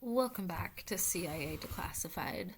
Welcome back to CIA Declassified.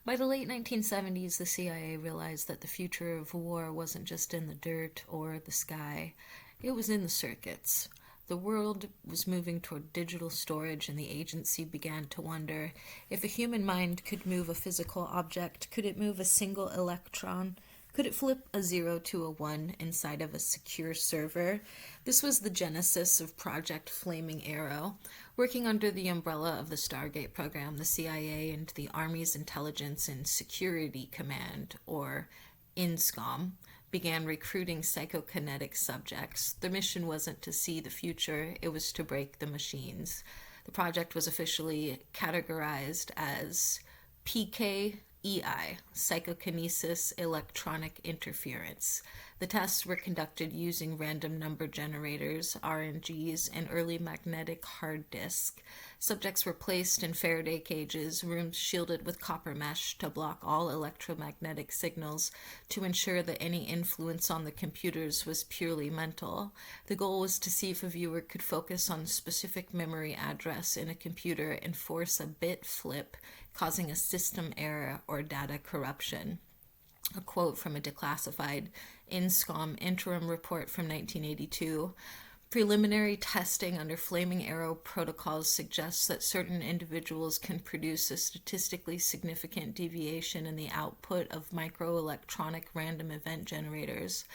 By the late 1970s, the CIA realized that the future of war wasn't just in the dirt or the sky, it was in the circuits. The world was moving toward digital storage, and the agency began to wonder if a human mind could move a physical object, could it move a single electron? Could it flip a 0 to a 1 inside of a secure server? This was the genesis of Project Flaming Arrow. Working under the umbrella of the Stargate program, the CIA and the Army's Intelligence and Security Command, or INSCOM, began recruiting psychokinetic subjects. Their mission wasn't to see the future, it was to break the machines. The project was officially categorized as PKEI, psychokinesis electronic interference. The tests were conducted using random number generators, RNGs, and early magnetic hard disk. Subjects were placed in Faraday cages, rooms shielded with copper mesh to block all electromagnetic signals to ensure that any influence on the computers was purely mental. The goal was to see if a viewer could focus on a specific memory address in a computer and force a bit flip, causing a system error or data corruption. A quote from a declassified INSCOM interim report from 1982. Preliminary testing under Flaming Arrow protocols suggests that certain individuals can produce a statistically significant deviation in the output of microelectronic random event generators.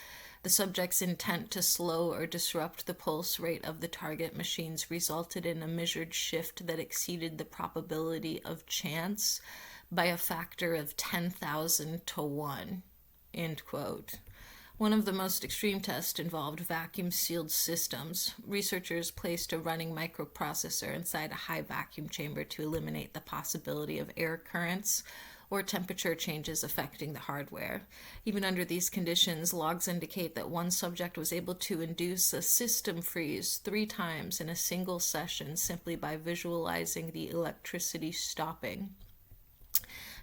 The subject's intent to slow or disrupt the pulse rate of the target machines resulted in a measured shift that exceeded the probability of chance by a factor of 10,000 to 1. End quote. One of the most extreme tests involved vacuum-sealed systems. Researchers placed a running microprocessor inside a high vacuum chamber to eliminate the possibility of air currents or temperature changes affecting the hardware. Even under these conditions, logs indicate that one subject was able to induce a system freeze 3 times in a single session simply by visualizing the electricity stopping.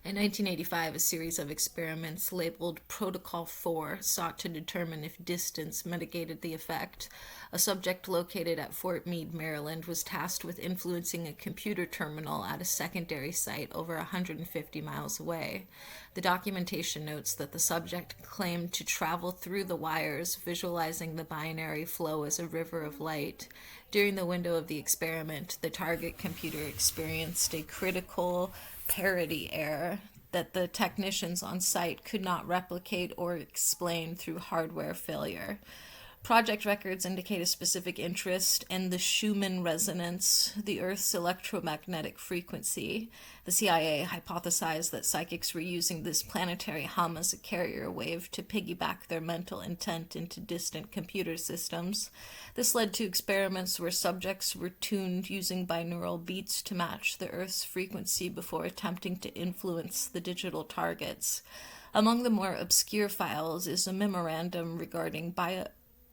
In 1985, a series of experiments labeled Protocol 4 sought to determine if distance mitigated the effect. A subject located at Fort Meade, Maryland, was tasked with influencing a computer terminal at a secondary site over 150 miles away. The documentation notes that the subject claimed to travel through the wires, visualizing the binary flow as a river of light. During the window of the experiment, the target computer experienced a critical parity error that the technicians on site could not replicate or explain through hardware failure. Project records indicate a specific interest in the Schumann resonance, the Earth's electromagnetic frequency. The CIA hypothesized that psychics were using this planetary hum as a carrier wave to piggyback their mental intent into distant computer systems. This led to experiments where subjects were tuned using binaural beats to match the Earth's frequency before attempting to influence the digital targets. Among the more obscure files is a memorandum regarding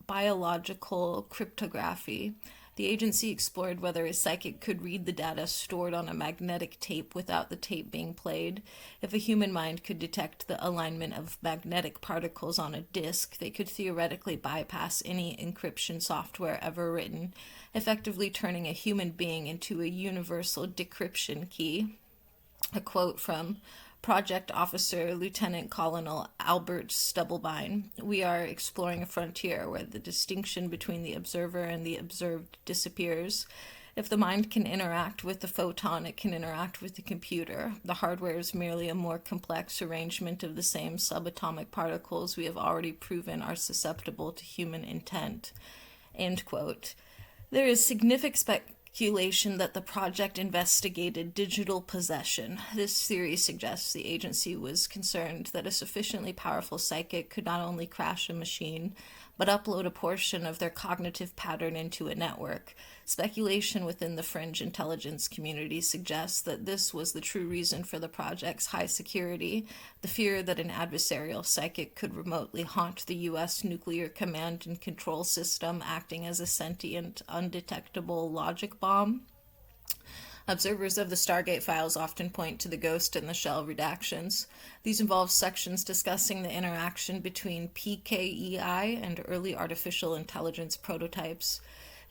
biological cryptography. The agency explored whether a psychic could read the data stored on a magnetic tape without the tape being played. If a human mind could detect the alignment of magnetic particles on a disk, they could theoretically bypass any encryption software ever written, effectively turning a human being into a universal decryption key. A quote from Project Officer Lieutenant Colonel Albert Stubblebine. We are exploring a frontier where the distinction between the observer and the observed disappears. If the mind can interact with the photon, it can interact with the computer. The hardware is merely a more complex arrangement of the same subatomic particles we have already proven are susceptible to human intent. End quote. There is significant speculation that the project investigated digital possession. This theory suggests the agency was concerned that a sufficiently powerful psychic could not only crash a machine, but upload a portion of their cognitive pattern into a network. Speculation within the fringe intelligence community suggests that this was the true reason for the project's high security, the fear that an adversarial psychic could remotely haunt the U.S. nuclear command and control system, acting as a sentient, undetectable logic bomb. Observers of the Stargate files often point to the Ghost in the Shell redactions. These involve sections discussing the interaction between PKEI and early artificial intelligence prototypes.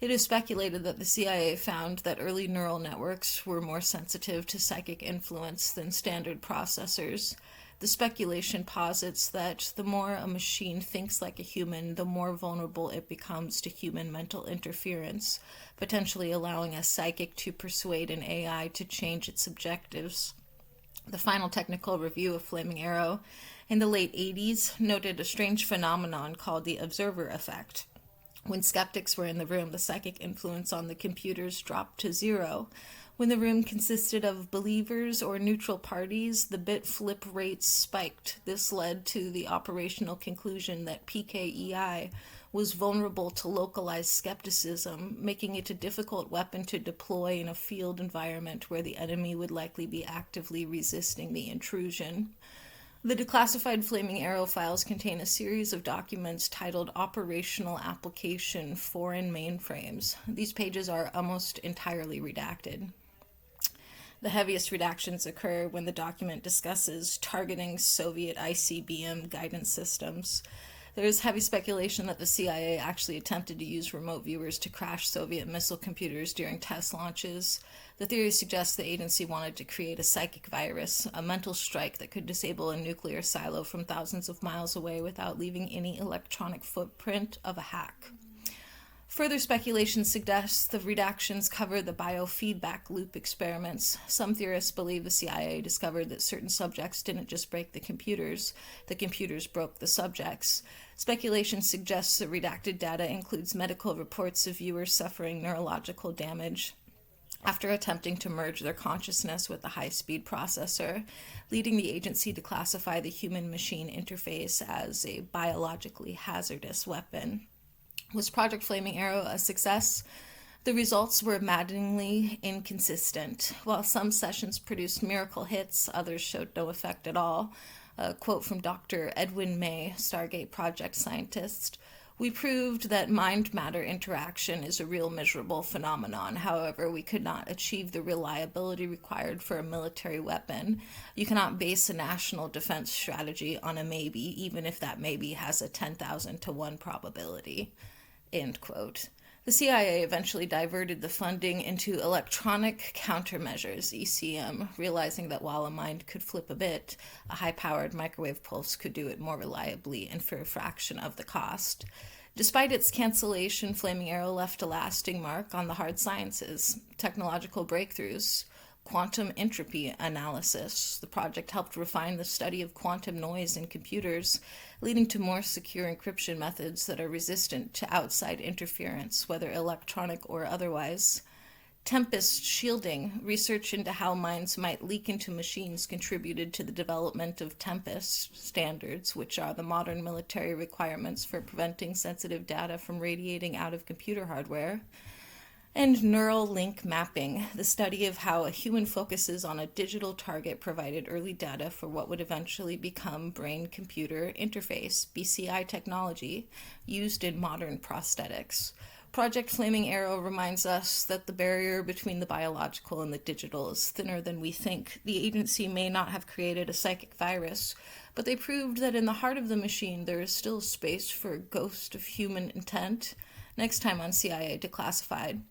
It is speculated that the CIA found that early neural networks were more sensitive to psychic influence than standard processors. The speculation posits that the more a machine thinks like a human, the more vulnerable it becomes to human mental interference, potentially allowing a psychic to persuade an AI to change its objectives. The final technical review of Flaming Arrow in the late 80s noted a strange phenomenon called the observer effect. When skeptics were in the room, the psychic influence on the computers dropped to zero. When the room consisted of believers or neutral parties, the bit flip rates spiked. This led to the operational conclusion that PKEI was vulnerable to localized skepticism, making it a difficult weapon to deploy in a field environment where the enemy would likely be actively resisting the intrusion. The declassified Flaming Arrow files contain a series of documents titled Operational Application Foreign Mainframes. These pages are almost entirely redacted. The heaviest redactions occur when the document discusses targeting Soviet ICBM guidance systems. There is heavy speculation that the CIA actually attempted to use remote viewers to crash Soviet missile computers during test launches. The theory suggests the agency wanted to create a psychic virus, a mental strike that could disable a nuclear silo from thousands of miles away without leaving any electronic footprint of a hack. Further speculation suggests the redactions cover the biofeedback loop experiments. Some theorists believe the CIA discovered that certain subjects didn't just break the computers broke the subjects. Speculation suggests the redacted data includes medical reports of viewers suffering neurological damage after attempting to merge their consciousness with the high-speed processor, leading the agency to classify the human-machine interface as a biologically hazardous weapon. Was Project Flaming Arrow a success? The results were maddeningly inconsistent. While some sessions produced miracle hits, others showed no effect at all. A quote from Dr. Edwin May, Stargate project scientist: "We proved that mind-matter interaction is a real measurable phenomenon. However, we could not achieve the reliability required for a military weapon. You cannot base a national defense strategy on a maybe, even if that maybe has a 10,000 to 1 probability." End quote. The CIA eventually diverted the funding into electronic countermeasures, ECM, realizing that while a mind could flip a bit, a high-powered microwave pulse could do it more reliably and for a fraction of the cost. Despite its cancellation, Flaming Arrow left a lasting mark on the hard sciences. Technological breakthroughs, quantum entropy analysis. The project helped refine the study of quantum noise in computers, leading to more secure encryption methods that are resistant to outside interference, whether electronic or otherwise. Tempest shielding, research into how minds might leak into machines, contributed to the development of Tempest standards, which are the modern military requirements for preventing sensitive data from radiating out of computer hardware. And neural link mapping, the study of how a human focuses on a digital target, provided early data for what would eventually become brain-computer interface, BCI technology, used in modern prosthetics. Project Flaming Arrow reminds us that the barrier between the biological and the digital is thinner than we think. The agency may not have created a psychic virus, but they proved that in the heart of the machine there is still space for a ghost of human intent. Next time on CIA Declassified,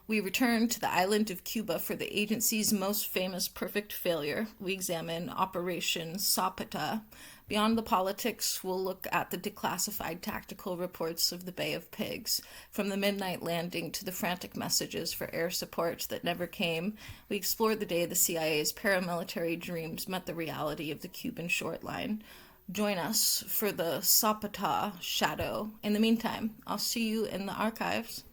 we return to the island of Cuba for the agency's most famous perfect failure. We examine Operation Zapata. Beyond the politics, we'll look at the declassified tactical reports of the Bay of Pigs. From the midnight landing to the frantic messages for air support that never came, we explore the day the CIA's paramilitary dreams met the reality of the Cuban short line. Join us for the Zapata shadow. In the meantime, I'll see you in the archives.